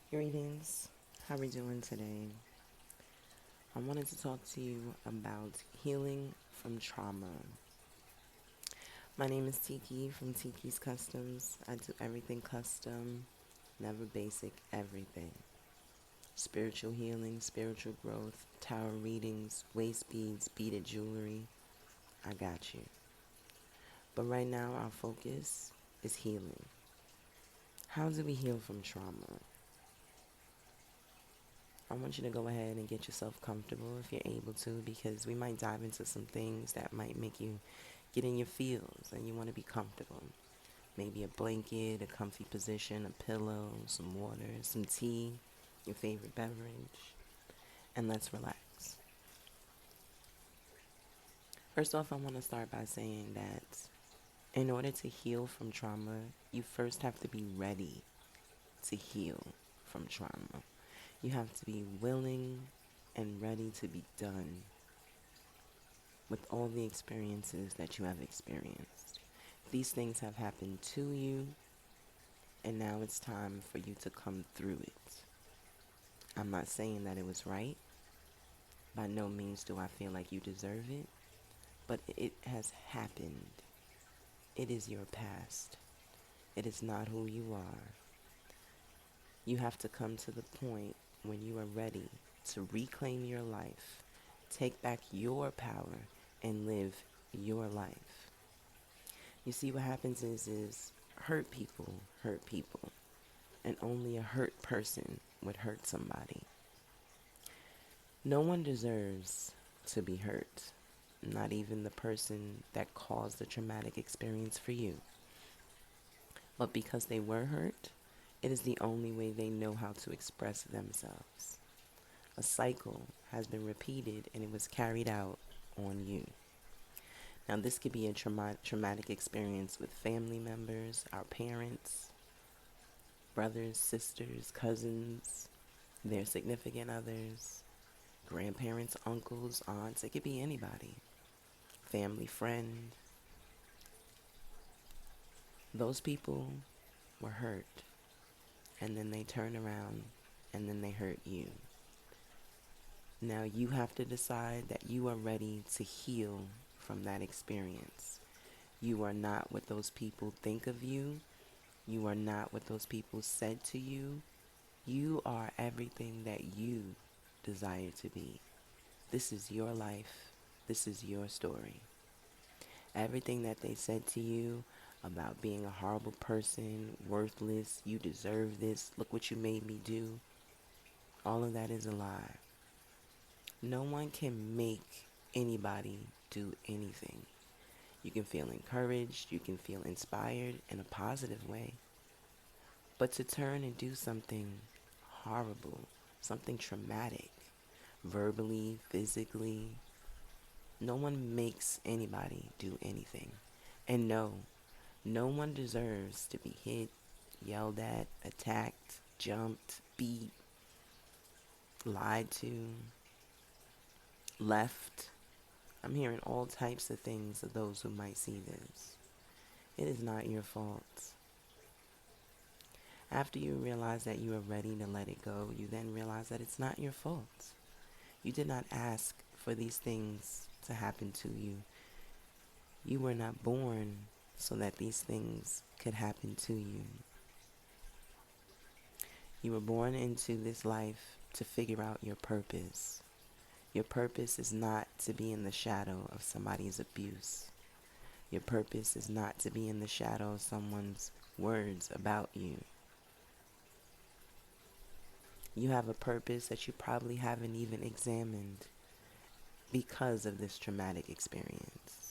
Greetings. How are we doing today? I wanted to talk to you about healing from trauma. My name is Tiki from Tiki's Customs. I do everything custom, never basic, everything. Spiritual healing, spiritual growth, tarot readings, waist beads, beaded jewelry. I got you. But right now, our focus is healing. How do we heal from trauma? I want you to go ahead and get yourself comfortable if you're able to, because we might dive into some things that might make you get in your feels and you want to be comfortable. Maybe a blanket, a comfy position, a pillow, some water, some tea, your favorite beverage, and let's relax. First off, I want to start by saying that in order to heal from trauma, you first have to be ready to heal from trauma. You have to be willing and ready to be done with all the experiences that you have experienced. These things have happened to you, and now it's time for you to come through it. I'm not saying that it was right. By no means do I feel like you deserve it, but it has happened. It is your past. It is not who you are. You have to come to the point when you are ready to reclaim your life, take back your power, and live your life. You see, what happens is hurt people, and only a hurt person would hurt somebody. No one deserves to be hurt, not even the person that caused the traumatic experience for you. But because they were hurt, it is the only way they know how to express themselves. A cycle has been repeated and it was carried out on you. Now, this could be a traumatic experience with family members, our parents, brothers, sisters, cousins, their significant others, grandparents, uncles, aunts. It could be anybody. Family, friend. Those people were hurt, and then they turn around and then they hurt you. Now you have to decide that you are ready to heal from that experience. You are not what those people think of you. You are not what those people said to you. You are everything that you desire to be. This is your life. This is your story. Everything that they said to you about being a horrible person, worthless, you deserve this, look what you made me do, all of that is a lie. No one can make anybody do anything. You can feel encouraged, you can feel inspired in a positive way, but to turn and do something horrible, something traumatic, verbally, physically, no one makes anybody do anything. And no, no one deserves to be hit, yelled at, attacked, jumped, beat, lied to, left. I'm hearing all types of things of those who might see this. It is not your fault. After you realize that you are ready to let it go, you then realize that it's not your fault. You did not ask for these things to happen to you. You were not born so that these things could happen to you. You were born into this life to figure out your purpose. Your purpose is not to be in the shadow of somebody's abuse. Your purpose is not to be in the shadow of someone's words about you. You have a purpose that you probably haven't even examined because of this traumatic experience.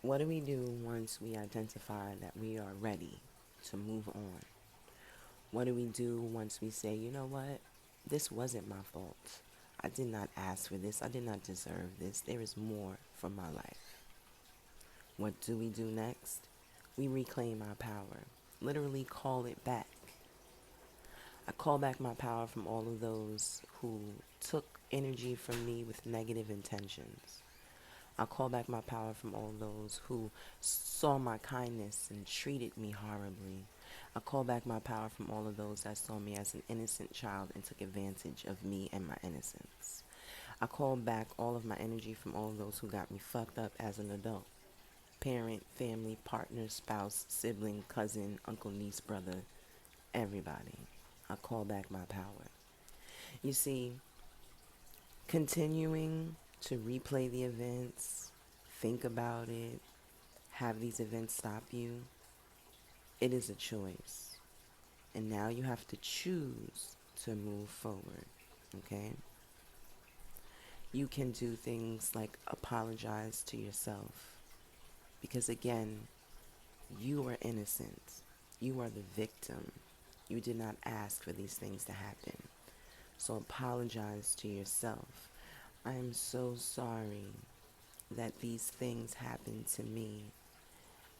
What do we do once we identify that we are ready to move on? What do we do once we say, you know what? This wasn't my fault. I did not ask for this. I did not deserve this. There is more for my life. What do we do next? We reclaim our power. Literally call it back. I call back my power from all of those who took energy from me with negative intentions. I call back my power from all those who saw my kindness and treated me horribly. I call back my power from all of those that saw me as an innocent child and took advantage of me and my innocence. I call back all of my energy from all of those who got me fucked up as an adult. Parent, family, partner, spouse, sibling, cousin, uncle, niece, brother, everybody. I call back my power. You see, continuing to replay the events, think about it, have these events stop you, it is a choice. And now you have to choose to move forward, okay? You can do things like apologize to yourself. Because again, you are innocent. You are the victim. You did not ask for these things to happen. So apologize to yourself. I am so sorry that these things happened to me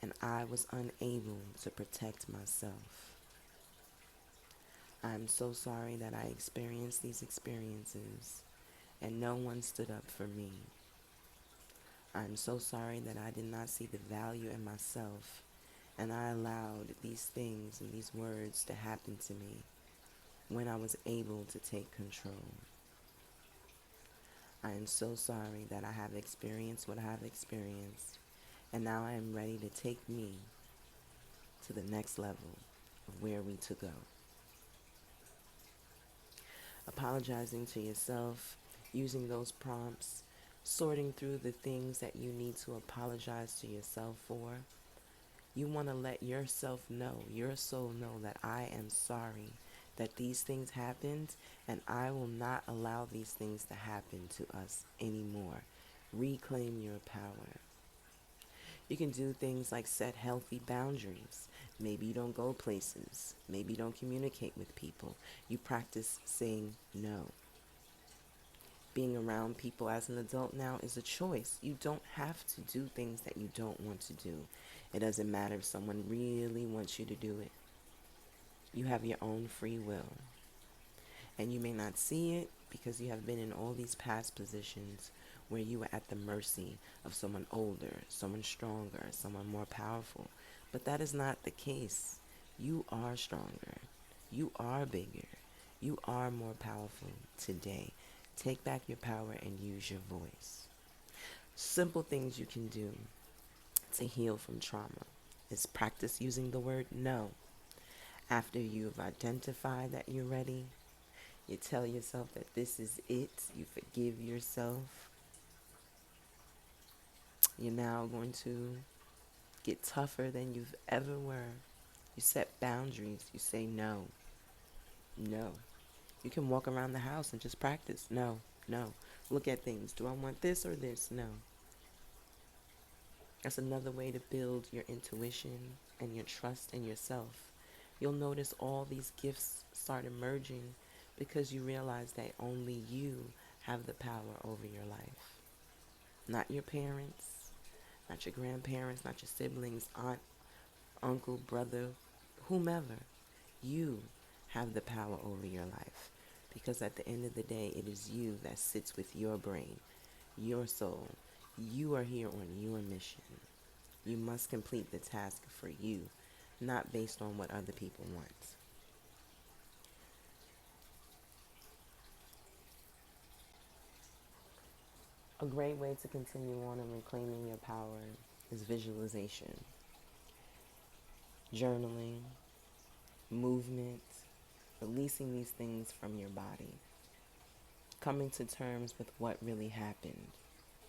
and I was unable to protect myself. I'm so sorry that I experienced these experiences and no one stood up for me. I'm so sorry that I did not see the value in myself and I allowed these things and these words to happen to me when I was able to take control. I am so sorry that I have experienced what I have experienced and now I am ready to take me to the next level of where we to go. Apologizing to yourself, using those prompts, sorting through the things that you need to apologize to yourself for. You want to let yourself know, your soul know that I am sorry that these things happened and I will not allow these things to happen to us anymore. Reclaim your power. You can do things like set healthy boundaries. Maybe you don't go places. Maybe you don't communicate with people. You practice saying no. Being around people as an adult now is a choice. You don't have to do things that you don't want to do. It doesn't matter if someone really wants you to do it. You have your own free will. And you may not see it because you have been in all these past positions where you were at the mercy of someone older, someone stronger, someone more powerful. But that is not the case. You are stronger. You are bigger. You are more powerful today. Take back your power and use your voice. Simple things you can do to heal from trauma is practice using the word no. After you've identified that you're ready, you tell yourself that this is it. You forgive yourself. You're now going to get tougher than you've ever were. You set boundaries. You say no. No. You can walk around the house and just practice. No. No. Look at things. Do I want this or this? No. That's another way to build your intuition and your trust in yourself. You'll notice all these gifts start emerging because you realize that only you have the power over your life. Not your parents, not your grandparents, not your siblings, aunt, uncle, brother, whomever. You have the power over your life because at the end of the day, it is you that sits with your brain, your soul. You are here on your mission. You must complete the task for you, not based on what other people want. A great way to continue on and reclaiming your power is visualization, journaling, movement, releasing these things from your body, coming to terms with what really happened,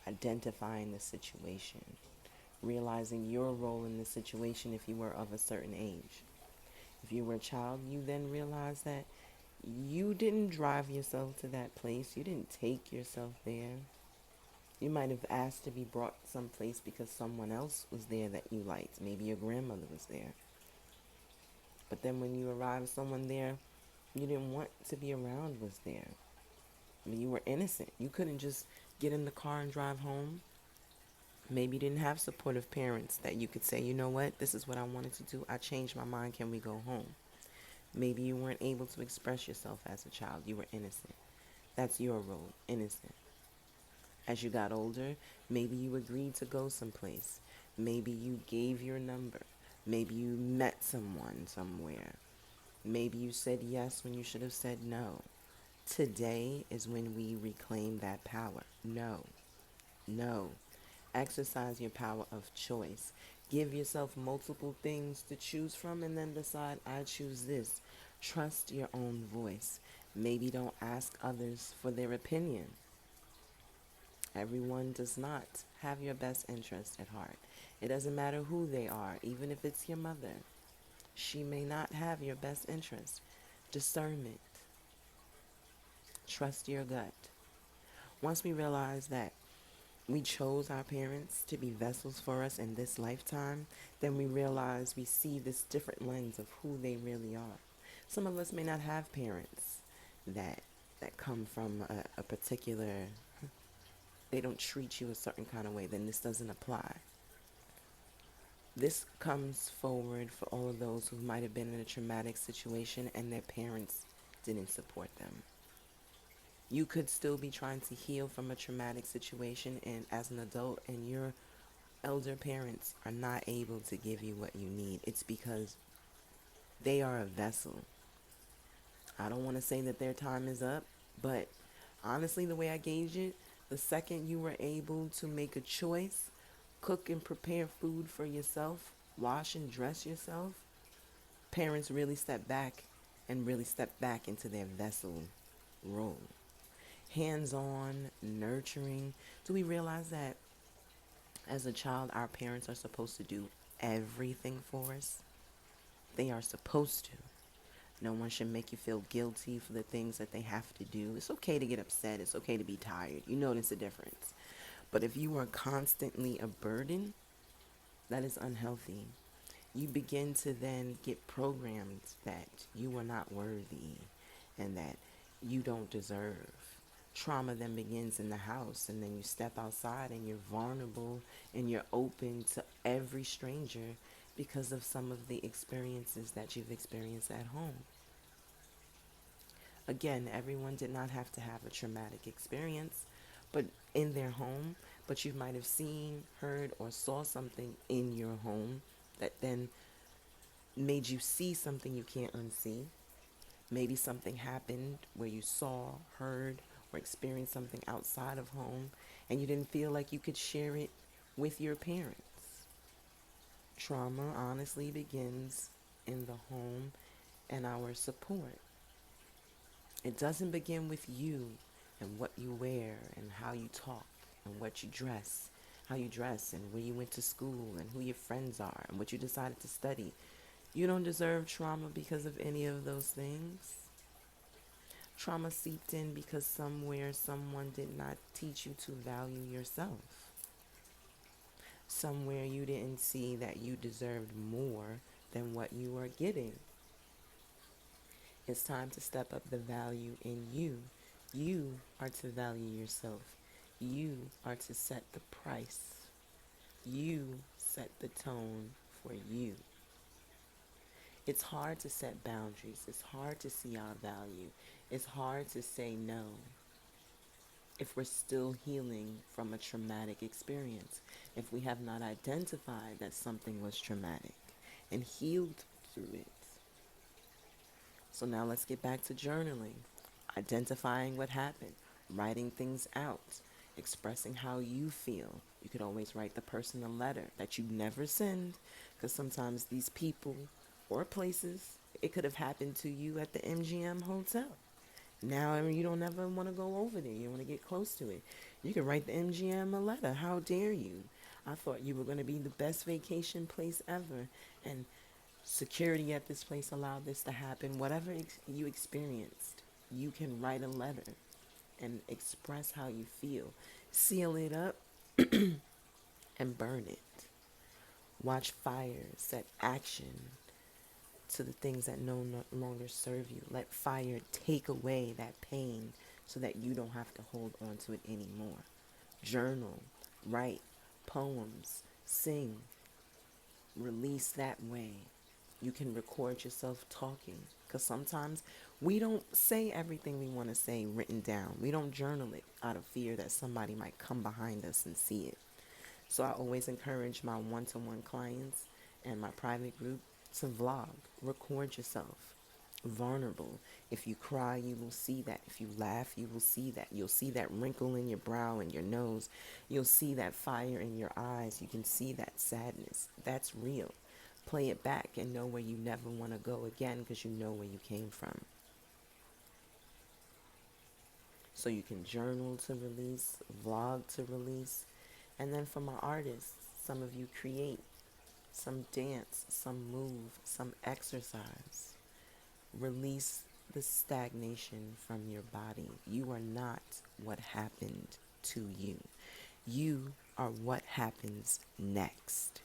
identifying the situation, realizing your role in the situation if you were of a certain age. If you were a child, you then realize that you didn't drive yourself to that place. You didn't take yourself there. You might have asked to be brought someplace because someone else was there that you liked. Maybe your grandmother was there. But then when you arrived, someone there you didn't want to be around was there. I mean, you were innocent. You couldn't just get in the car and drive home. Maybe you didn't have supportive parents that you could say, you know what, this is what I wanted to do. I changed my mind. Can we go home? Maybe you weren't able to express yourself as a child. You were innocent. That's your role, innocent. As you got older, maybe you agreed to go someplace. Maybe you gave your number. Maybe you met someone somewhere. Maybe you said yes when you should have said no. Today is when we reclaim that power. No, no. Exercise your power of choice. Give yourself multiple things to choose from and then decide, I choose this. Trust your own voice. Maybe don't ask others for their opinion. Everyone does not have your best interest at heart. It doesn't matter who they are, even if it's your mother. She may not have your best interest. Discernment. Trust your gut. Once we realize that we chose our parents to be vessels for us in this lifetime, then we realize we see this different lens of who they really are. Some of us may not have parents that come from a particular, they don't treat you a certain kind of way, then this doesn't apply. This comes forward for all of those who might have been in a traumatic situation and their parents didn't support them. You could still be trying to heal from a traumatic situation and as an adult, and your elder parents are not able to give you what you need. It's because they are a vessel. I don't want to say that their time is up, but honestly, the way I gauge it, the second you were able to make a choice, cook and prepare food for yourself, wash and dress yourself, parents really step back and really step back into their vessel role. Hands-on, nurturing. Do we realize that as a child, our parents are supposed to do everything for us? They are supposed to. No one should make you feel guilty for the things that they have to do. It's okay to get upset. It's okay to be tired. You notice the difference. But if you are constantly a burden, that is unhealthy. You begin to then get programmed that you are not worthy and that you don't deserve. Trauma then begins in the house, and then you step outside and you're vulnerable and you're open to every stranger because of some of the experiences that you've experienced at home. Again, everyone did not have to have a traumatic experience, but in their home, but you might have seen, heard, or saw something in your home that then made you see something you can't unsee. Maybe something happened where you saw, heard, or experienced something outside of home and you didn't feel like you could share it with your parents. Trauma honestly begins in the home and our support. It doesn't begin with you and what you wear and how you talk and what you dress, how you dress and where you went to school and who your friends are and what you decided to study. You don't deserve trauma because of any of those things. Trauma seeped in because somewhere someone did not teach you to value yourself. Somewhere you didn't see that you deserved more than what you were getting. It's time to step up the value in you. You are to value yourself. You are to set the price. You set the tone for you. It's hard to set boundaries. It's hard to see our value. It's hard to say no if we're still healing from a traumatic experience, if we have not identified that something was traumatic and healed through it. So now let's get back to journaling, identifying what happened, writing things out, expressing how you feel. You could always write the person a letter that you never send, because sometimes these people or places, it could have happened to you at the MGM hotel. Now you don't ever want to go over there. You want to get close to it. You can write the MGM a letter. How dare you? I thought you were going to be the best vacation place ever. And security at this place allowed this to happen. Whatever you experienced, you can write a letter and express how you feel. Seal it up and burn it. Watch fire set action to the things that no longer serve you. Let fire take away that pain so that you don't have to hold on to it anymore. Journal, write, poems, sing, release that way. You can record yourself talking, because sometimes we don't say everything we want to say written down. We don't journal it out of fear that somebody might come behind us and see it. So I always encourage my one-to-one clients, and my private group to vlog. Record yourself. Vulnerable. If you cry, you will see that. If you laugh, you will see that. You'll see that wrinkle in your brow and your nose. You'll see that fire in your eyes. You can see that sadness. That's real. Play it back and know where you never want to go again because you know where you came from. So you can journal to release, vlog to release. And then for my artists, some of you create, some dance, some move, some exercise. Release the stagnation from your body. You are not what happened to you. You are what happens next.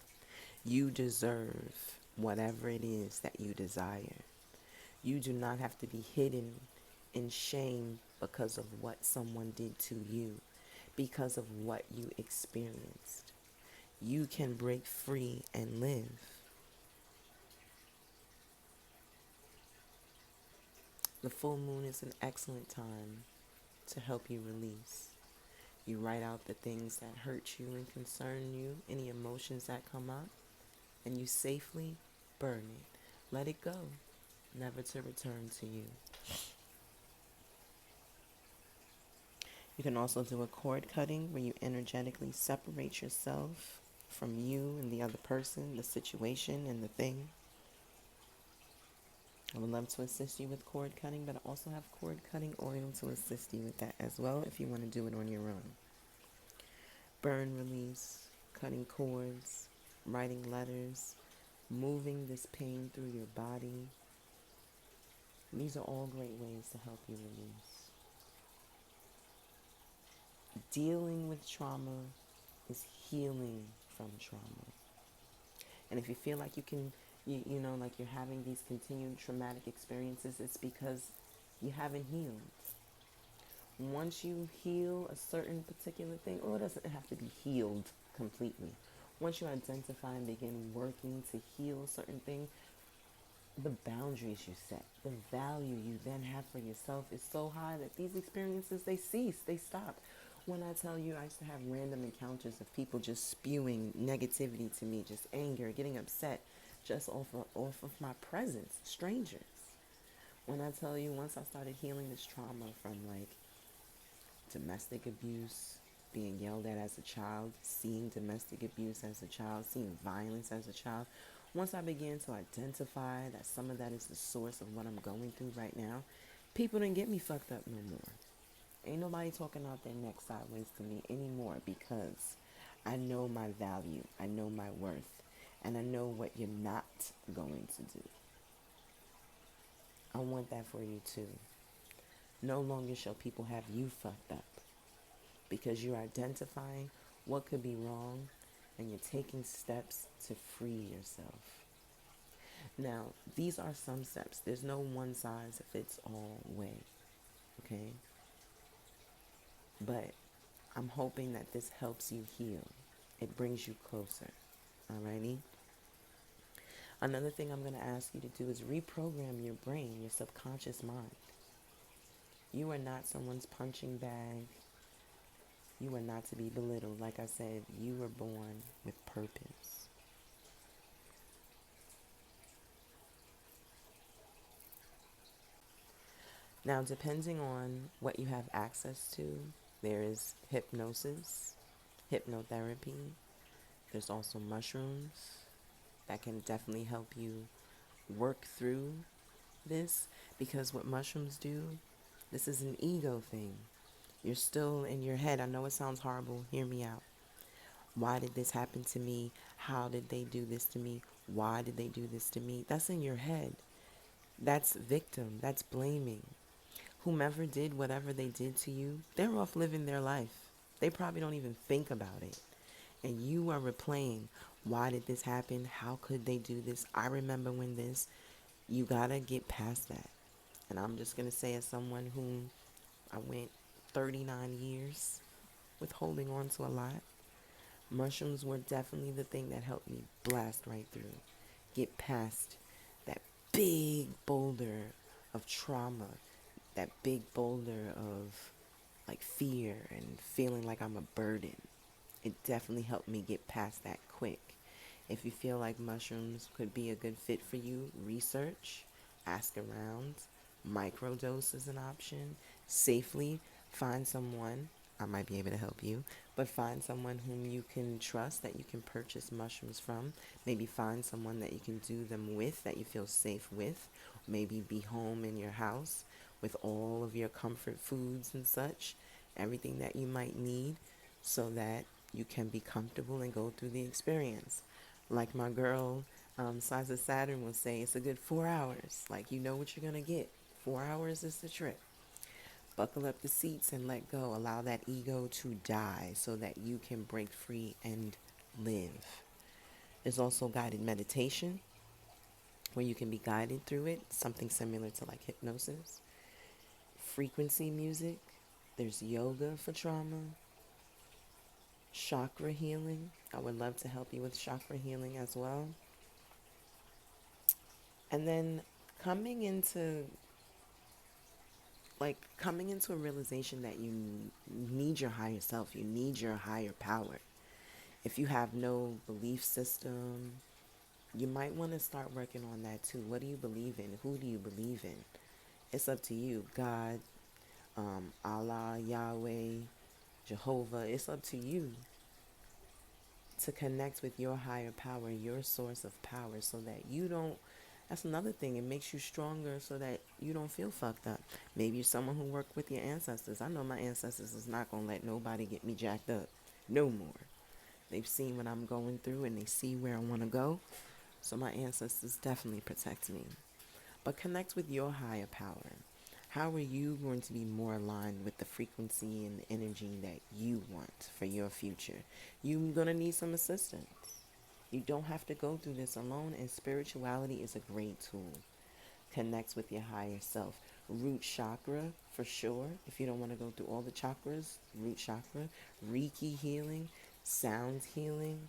You deserve whatever it is that you desire. You do not have to be hidden in shame because of what someone did to you, because of what you experienced. You can break free and live. The full moon is an excellent time to help you release. You write out the things that hurt you and concern you, any emotions that come up, and you safely burn it. Let it go, never to return to you. You can also do a cord cutting where you energetically separate yourself from you and the other person, the situation, and the thing. I would love to assist you with cord cutting, but I also have cord cutting oil to assist you with that as well if you want to do it on your own. Burn release, cutting cords, writing letters, moving this pain through your body. These are all great ways to help you release. Dealing with trauma is healing from trauma. And if you feel like you can, like you're having these continued traumatic experiences, it's because you haven't healed. Once you heal a certain particular thing, or it doesn't have to be healed completely. Once you identify and begin working to heal certain things, the boundaries you set, the value you then have for yourself is so high that these experiences, they cease, they stop. When I tell you, I used to have random encounters of people just spewing negativity to me, just anger, getting upset, just off of my presence, strangers. When I tell you, once I started healing this trauma from like domestic abuse, being yelled at as a child, seeing domestic abuse as a child, seeing violence as a child, once I began to identify that some of that is the source of what I'm going through right now, people didn't get me fucked up no more. Ain't nobody talking out their neck sideways to me anymore because I know my value, I know my worth, and I know what you're not going to do. I want that for you too. No longer shall people have you fucked up because you're identifying what could be wrong and you're taking steps to free yourself. Now, these are some steps. There's no one size fits all way, okay? But I'm hoping that this helps you heal. It brings you closer, alrighty? Another thing I'm going to ask you to do is reprogram your brain, your subconscious mind. You are not someone's punching bag. You are not to be belittled. Like I said, you were born with purpose. Now, depending on what you have access to, there is hypnosis, hypnotherapy. There's also mushrooms that can definitely help you work through this, because what mushrooms do, this is an ego thing. You're still in your head. I know it sounds horrible. Hear me out. Why did this happen to me? How did they do this to me? Why did they do this to me? That's in your head. That's victim. That's blaming. Whomever did whatever they did to you, they're off living their life. They probably don't even think about it. And you are replaying, why did this happen? How could they do this? I remember when this. You gotta get past that. And I'm just gonna say, as someone who I went 39 years with holding on to a lot, mushrooms were definitely the thing that helped me blast right through. Get past that big boulder of trauma, that big boulder of like fear and feeling like I'm a burden. It definitely helped me get past that quick. If you feel like mushrooms could be a good fit for you, research, ask around. Microdose is an option. Safely find someone, I might be able to help you, but find someone whom you can trust that you can purchase mushrooms from. Maybe find someone that you can do them with, that you feel safe with. Maybe be home in your house with all of your comfort foods and such, everything that you might need so that you can be comfortable and go through the experience. Like my girl, Size of Saturn will say, it's a good 4 hours. Like, you know what you're going to get. 4 hours is the trip. Buckle up the seats and let go. Allow that ego to die so that you can break free and live. There's also guided meditation where you can be guided through it, something similar to like hypnosis. Frequency music. There's yoga for trauma. Chakra healing. I would love to help you with chakra healing as well. And then coming into coming into a realization that you need your higher self, you need your higher power. If you have no belief system, you might want to start working on that too. What do you believe in? Who do you believe in? It's up to you. God, Allah, Yahweh, Jehovah. It's up to you to connect with your higher power, your source of power, so that you don't. That's another thing. It makes you stronger so that you don't feel fucked up. Maybe you're someone who worked with your ancestors. I know my ancestors is not going to let nobody get me jacked up. No more. They've seen what I'm going through and they see where I want to go. So my ancestors definitely protect me. But connect with your higher power. How are you going to be more aligned with the frequency and the energy that you want for your future? You're going to need some assistance. You don't have to go through this alone, and spirituality is a great tool. Connects with your higher self. Root chakra, for sure. If you don't want to go through all the chakras, root chakra. Reiki healing, sound healing.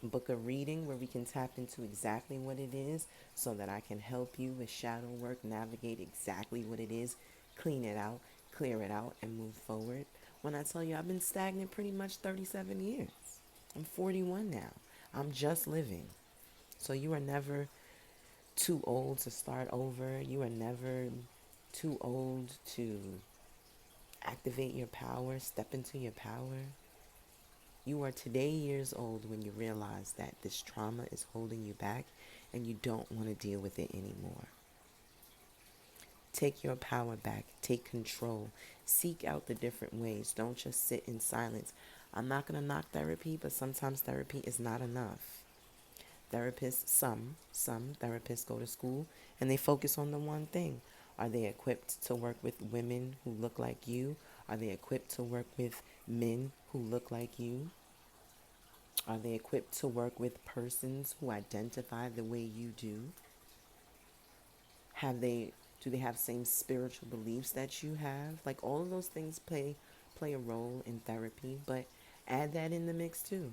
Book a reading where we can tap into exactly what it is so that I can help you with shadow work, navigate exactly what it is, clean it out, clear it out, and move forward. When I tell you I've been stagnant pretty much 37 years. I'm 41 now. I'm just living. So you are never too old to start over. You are never too old to activate your power, step into your power. You are today years old when you realize that this trauma is holding you back and you don't want to deal with it anymore. Take your power back. Take control. Seek out the different ways. Don't just sit in silence. I'm not going to knock therapy, but sometimes therapy is not enough. Therapists, some therapists go to school and they focus on the one thing. Are they equipped to work with women who look like you? Are they equipped to work with men who look like you? Are they equipped to work with persons who identify the way you do? Do they have same spiritual beliefs that you have? Like, all of those things play a role in therapy, but add that in the mix too.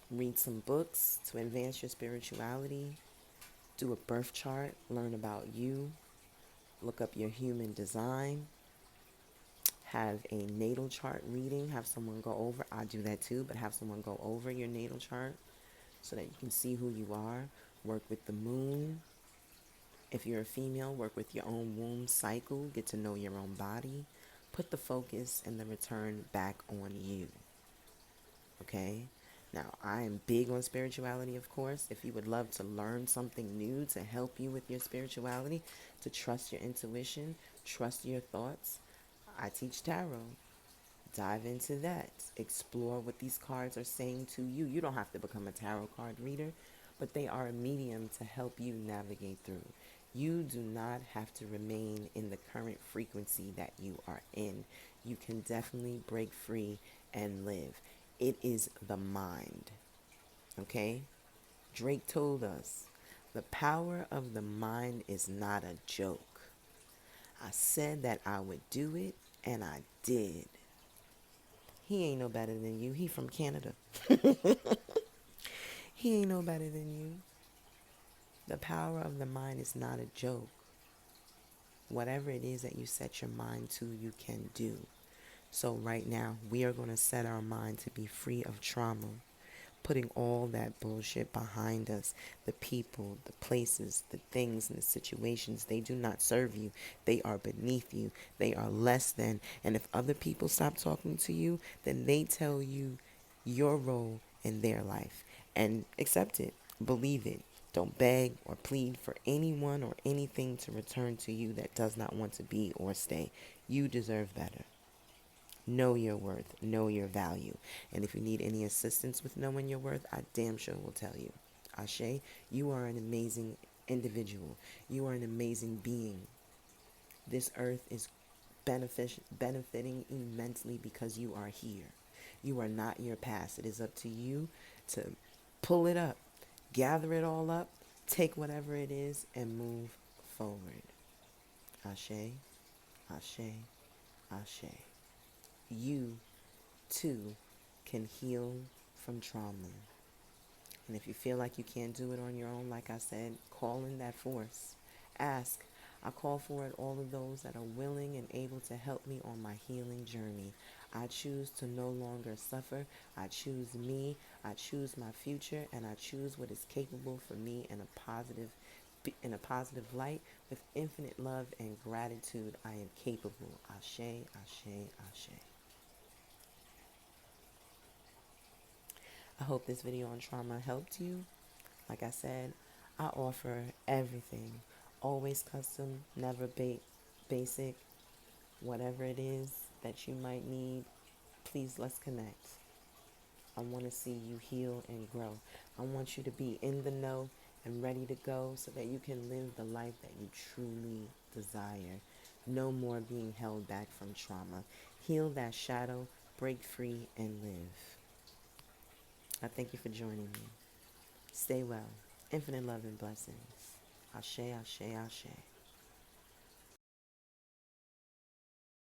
Read some books to advance your spirituality. Do a birth chart. Learn about you. Look up your human design. Have a natal chart reading. Have someone go over. I do that too, but have someone go over your natal chart so that you can see who you are. Work with the moon. If you're a female, work with your own womb cycle. Get to know your own body. Put the focus and the return back on you. Okay? Now, I am big on spirituality, of course. If you would love to learn something new to help you with your spirituality, to trust your intuition, trust your thoughts, I teach tarot. Dive into that. Explore what these cards are saying to you. You don't have to become a tarot card reader, but they are a medium to help you navigate through. You do not have to remain in the current frequency that you are in. You can definitely break free and live. It is the mind. Okay? Drake told us, the power of the mind is not a joke. I said that I would do it, and I did. He ain't no better than you. He from Canada. He ain't no better than you. The power of the mind is not a joke. Whatever it is that you set your mind to, you can do. So right now, we are going to set our mind to be free of trauma, putting all that bullshit behind us. The people, the places, the things, and the situations, they do not serve you. They are beneath you. They are less than. And if other people stop talking to you, then they tell you your role in their life. And accept it. Believe it. Don't beg or plead for anyone or anything to return to you that does not want to be or stay. You deserve better. Know your worth. Know your value. And if you need any assistance with knowing your worth, I damn sure will tell you. Ashe, you are an amazing individual. You are an amazing being. This earth is benefiting immensely because you are here. You are not your past. It is up to you to pull it up, gather it all up, take whatever it is, and move forward. Ashe, Ashe, Ashe. You too can heal from trauma. And if you feel like you can't do it on your own, like I said, call in that force. Ask. I call forward all of those that are willing and able to help me on my healing journey. I choose to no longer suffer. I choose me. I choose my future, and I choose what is capable for me in a positive light. With infinite love and gratitude, I am capable. Ashe, ashe, ashe. I hope this video on trauma helped you. Like I said, I offer everything. Always custom, never basic. Whatever it is that you might need, please let's connect. I want to see you heal and grow. I want you to be in the know and ready to go so that you can live the life that you truly desire. No more being held back from trauma. Heal that shadow, break free, and live. I thank you for joining me. Stay well. Infinite love and blessings. Ashe, ashe, ashe.